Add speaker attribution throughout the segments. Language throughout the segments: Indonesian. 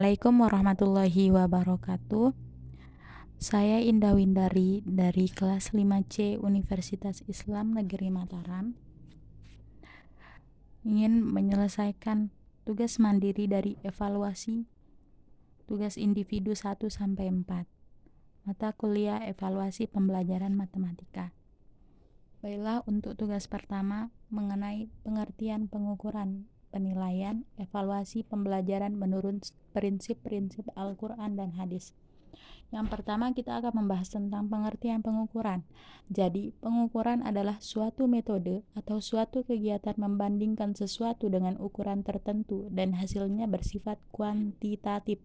Speaker 1: Assalamualaikum warahmatullahi wabarakatuh. Saya Indah Windari dari kelas 5C Universitas Islam Negeri Mataram. Ingin menyelesaikan tugas mandiri dari evaluasi tugas individu 1 sampai 4. Mata kuliah evaluasi pembelajaran matematika. Baiklah, untuk tugas pertama mengenai pengertian pengukuran penilaian evaluasi pembelajaran menurut prinsip-prinsip Al-Quran dan hadis. Yang pertama, kita akan membahas tentang pengertian pengukuran. Jadi, pengukuran adalah suatu metode atau suatu kegiatan membandingkan sesuatu dengan ukuran tertentu dan hasilnya bersifat kuantitatif.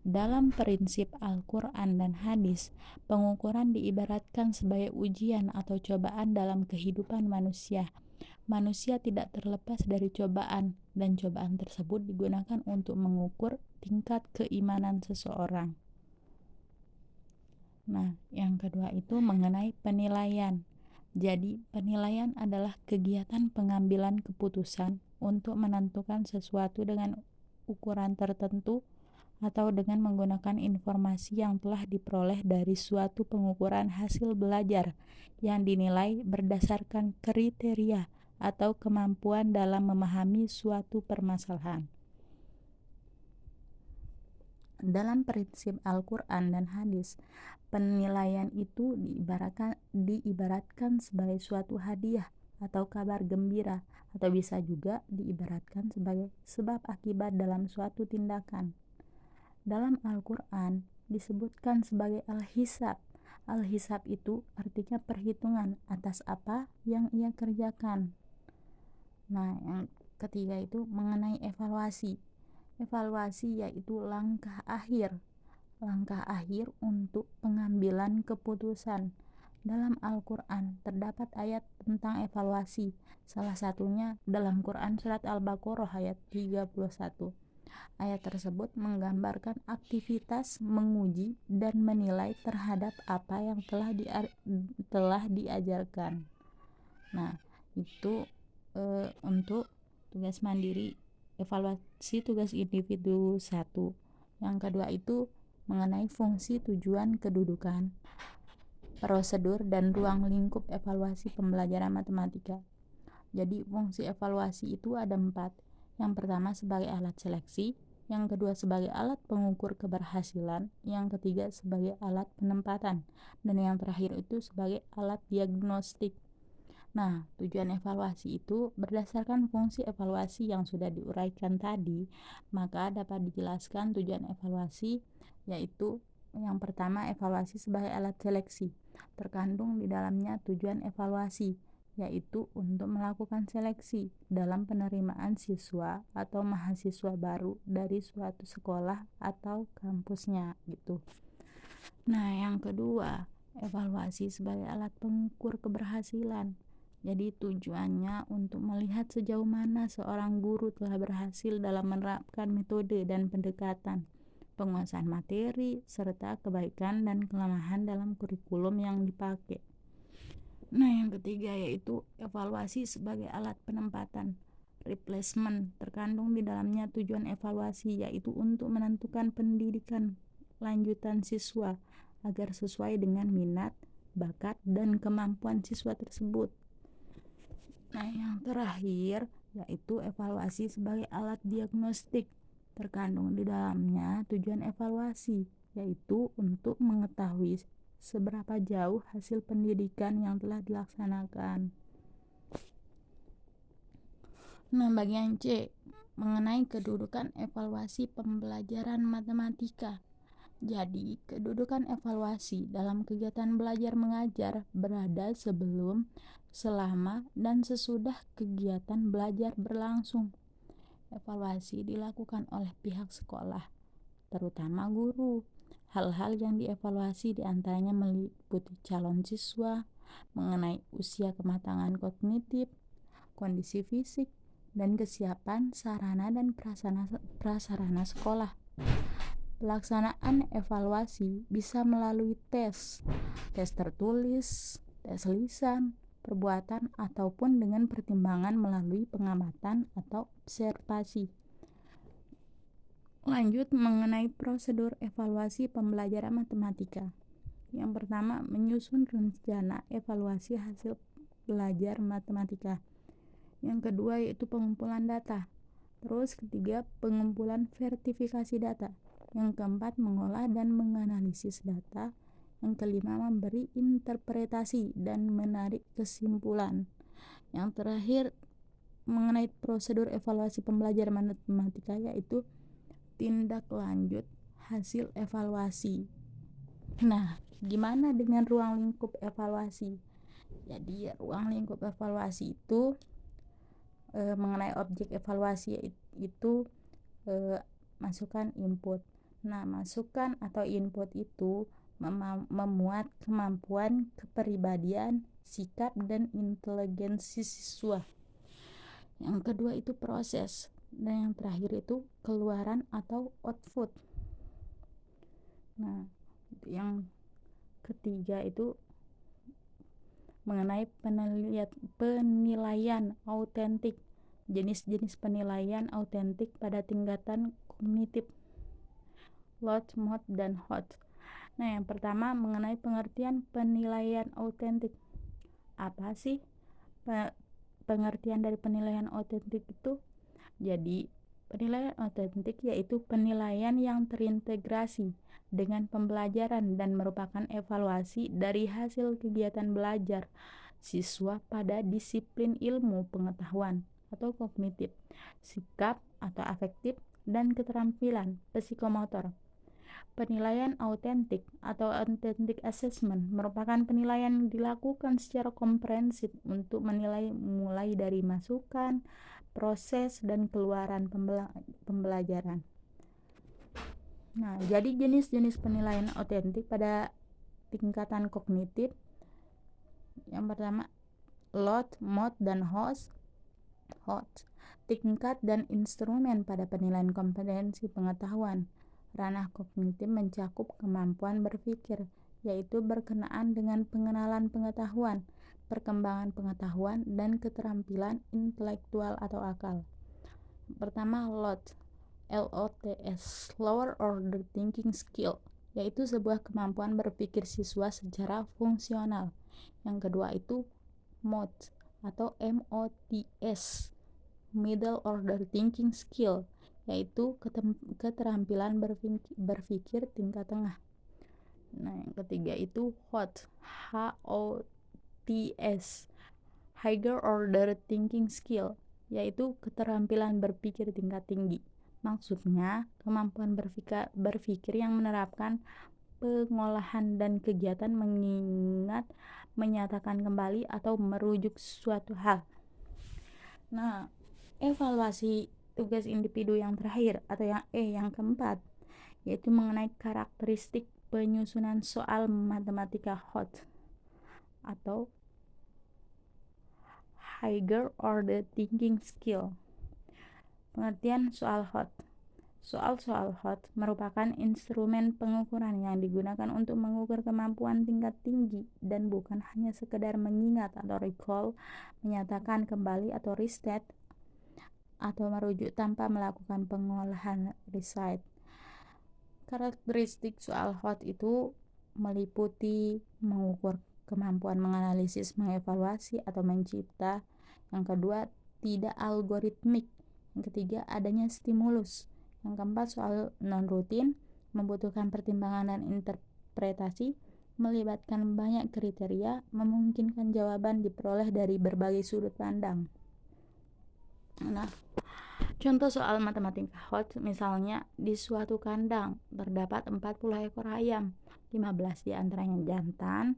Speaker 1: Dalam prinsip Al-Quran dan hadis, pengukuran diibaratkan sebagai ujian atau cobaan dalam kehidupan manusia. Manusia tidak terlepas dari cobaan, dan cobaan tersebut digunakan untuk mengukur tingkat keimanan seseorang. Nah, yang kedua itu mengenai penilaian. Jadi, penilaian adalah kegiatan pengambilan keputusan untuk menentukan sesuatu dengan ukuran tertentu atau dengan menggunakan informasi yang telah diperoleh dari suatu pengukuran hasil belajar yang dinilai berdasarkan kriteria atau kemampuan dalam memahami suatu permasalahan. Dalam prinsip Al-Quran dan hadis, penilaian itu diibaratkan sebagai suatu hadiah atau kabar gembira, atau bisa juga diibaratkan sebagai sebab akibat dalam suatu tindakan. Dalam Al-Quran disebutkan sebagai al-hisab. Al-hisab itu artinya perhitungan atas apa yang ia kerjakan. Nah, yang ketiga itu mengenai evaluasi. Evaluasi yaitu langkah akhir untuk pengambilan keputusan. Dalam Al-Quran terdapat ayat tentang evaluasi. Salah satunya dalam Quran surat Al-Baqarah ayat 31. Ayat tersebut menggambarkan aktivitas menguji dan menilai terhadap apa yang telah diajarkan. Nah, itu untuk tugas mandiri evaluasi tugas individu 1. Yang kedua itu mengenai fungsi, tujuan, kedudukan, prosedur, dan ruang lingkup evaluasi pembelajaran matematika. Jadi fungsi evaluasi itu ada 4. Yang pertama sebagai alat seleksi, yang kedua sebagai alat pengukur keberhasilan, yang ketiga sebagai alat penempatan, dan yang terakhir itu sebagai alat diagnostik. Nah, tujuan evaluasi itu berdasarkan fungsi evaluasi yang sudah diuraikan tadi, maka dapat dijelaskan tujuan evaluasi yaitu yang pertama evaluasi sebagai alat seleksi. Terkandung di dalamnya tujuan evaluasi yaitu untuk melakukan seleksi dalam penerimaan siswa atau mahasiswa baru dari suatu sekolah atau kampusnya gitu. Nah, yang kedua, evaluasi sebagai alat pengukur keberhasilan. Jadi tujuannya untuk melihat sejauh mana seorang guru telah berhasil dalam menerapkan metode dan pendekatan, penguasaan materi, serta kebaikan dan kelemahan dalam kurikulum yang dipakai. Nah, yang ketiga yaitu evaluasi sebagai alat penempatan, replacement. Terkandung di dalamnya tujuan evaluasi yaitu untuk menentukan pendidikan lanjutan siswa agar sesuai dengan minat, bakat, dan kemampuan siswa tersebut. Nah, yang terakhir yaitu evaluasi sebagai alat diagnostik. Terkandung di dalamnya tujuan evaluasi yaitu untuk mengetahui seberapa jauh hasil pendidikan yang telah dilaksanakan. Nah, bagian C mengenai kedudukan evaluasi pembelajaran matematika. Jadi, kedudukan evaluasi dalam kegiatan belajar mengajar berada sebelum, selama, dan sesudah kegiatan belajar berlangsung. Evaluasi dilakukan oleh pihak sekolah, terutama guru. Hal-hal yang dievaluasi diantaranya meliputi calon siswa, mengenai usia kematangan kognitif, kondisi fisik, dan kesiapan sarana dan prasarana sekolah. Pelaksanaan evaluasi bisa melalui tes tertulis, tes lisan, perbuatan, ataupun dengan pertimbangan melalui pengamatan atau observasi. Lanjut mengenai prosedur evaluasi pembelajaran matematika. Yang pertama, menyusun rencana evaluasi hasil belajar matematika. Yang kedua yaitu pengumpulan data. Terus ketiga, pengumpulan sertifikasi data. Yang keempat, mengolah dan menganalisis data. Yang kelima, memberi interpretasi dan menarik kesimpulan. Yang terakhir, mengenai prosedur evaluasi pembelajaran matematika yaitu tindak lanjut hasil evaluasi. Nah, gimana dengan ruang lingkup evaluasi? Jadi, ruang lingkup evaluasi itu mengenai objek evaluasi itu masukan input. Nah, masukan atau input itu memuat kemampuan, kepribadian, sikap, dan inteligensi siswa. Yang kedua itu proses, dan yang terakhir itu keluaran atau output. Nah, yang ketiga itu mengenai penilaian autentik, jenis-jenis penilaian autentik pada tingkatan kognitif, lot, mod, dan hot. Nah, yang pertama mengenai pengertian penilaian autentik. Apa sih pengertian dari penilaian autentik itu? Jadi, penilaian autentik yaitu penilaian yang terintegrasi dengan pembelajaran dan merupakan evaluasi dari hasil kegiatan belajar siswa pada disiplin ilmu pengetahuan atau kognitif, sikap atau afektif, dan keterampilan psikomotor. Penilaian autentik atau authentic assessment merupakan penilaian yang dilakukan secara komprehensif untuk menilai mulai dari masukan, proses, dan keluaran pembelajaran. Nah, jadi jenis-jenis penilaian autentik pada tingkatan kognitif. Yang pertama, lot, mod, dan hot. Tingkat dan instrumen pada penilaian kompetensi pengetahuan. Ranah kognitif mencakup kemampuan berpikir, yaitu berkenaan dengan pengenalan pengetahuan, perkembangan pengetahuan, dan keterampilan intelektual atau akal. Pertama, LOTS, Lower Order Thinking Skill, yaitu sebuah kemampuan berpikir siswa secara fungsional. Yang kedua itu MOTS atau MOTS, Middle Order Thinking Skill, yaitu keterampilan berpikir tingkat tengah. Nah, yang ketiga itu HOTS, Higher Order Thinking Skill, yaitu keterampilan berpikir tingkat tinggi. Maksudnya, kemampuan berpikir yang menerapkan pengolahan dan kegiatan mengingat, menyatakan kembali, atau merujuk suatu hal. Nah, evaluasi tugas individu yang terakhir atau yang keempat yaitu mengenai karakteristik penyusunan soal matematika HOT atau Higher Order Thinking Skill. Pengertian soal HOT. Soal-soal HOT merupakan instrumen pengukuran yang digunakan untuk mengukur kemampuan tingkat tinggi dan bukan hanya sekedar mengingat atau recall, menyatakan kembali atau restate, atau merujuk tanpa melakukan pengolahan recite. Karakteristik soal HOT itu meliputi mengukur kemampuan menganalisis, mengevaluasi, atau mencipta. Yang kedua, tidak algoritmik. Yang ketiga, adanya stimulus. Yang keempat, soal non-rutin, membutuhkan pertimbangan dan interpretasi, melibatkan banyak kriteria, memungkinkan jawaban diperoleh dari berbagai sudut pandang. Nah, contoh soal matematika HOT misalnya di suatu kandang terdapat 40 ekor ayam, 15 diantaranya jantan.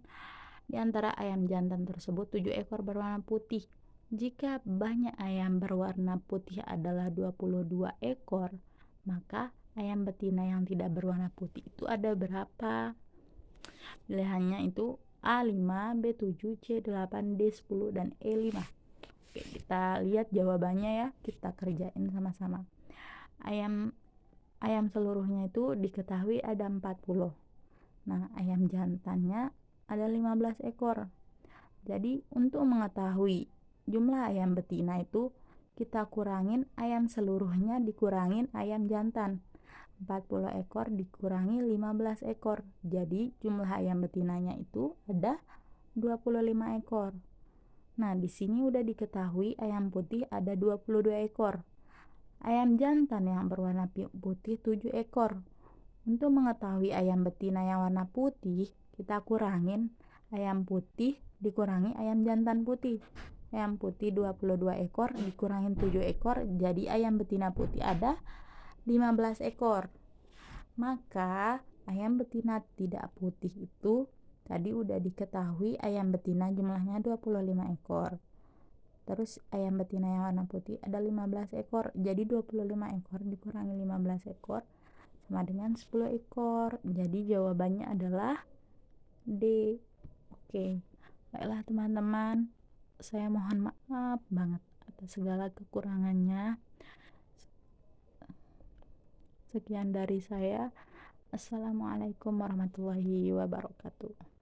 Speaker 1: Di antara ayam jantan tersebut 7 ekor berwarna putih. Jika banyak ayam berwarna putih adalah 22 ekor, maka ayam betina yang tidak berwarna putih itu ada berapa? Pilihannya itu A5, B7, C8, D10, dan E5. Oke, kita lihat jawabannya ya, kita kerjain sama-sama. Ayam seluruhnya itu diketahui ada 40. Nah, ayam jantannya ada 15 ekor. Jadi, untuk mengetahui jumlah ayam betina itu kita kurangin ayam seluruhnya dikurangin ayam jantan. 40 ekor dikurangi 15 ekor. Jadi jumlah ayam betinanya itu ada 25 ekor. Nah, di sini udah diketahui ayam putih ada 22 ekor. Ayam jantan yang berwarna putih 7 ekor. Untuk mengetahui ayam betina yang warna putih, kita kurangin ayam putih dikurangi ayam jantan putih. Ayam putih 22 ekor dikurangin 7 ekor, jadi ayam betina putih ada 15 ekor. Maka ayam betina tidak putih itu tadi udah diketahui ayam betina jumlahnya 25 ekor. Terus ayam betina yang warna putih ada 15 ekor. Jadi 25 ekor dikurangi 15 ekor sama dengan 10 ekor. Jadi jawabannya adalah D. Oke. Baiklah teman-teman, saya mohon maaf banget atas segala kekurangannya. Sekian dari saya. Assalamualaikum warahmatullahi wabarakatuh.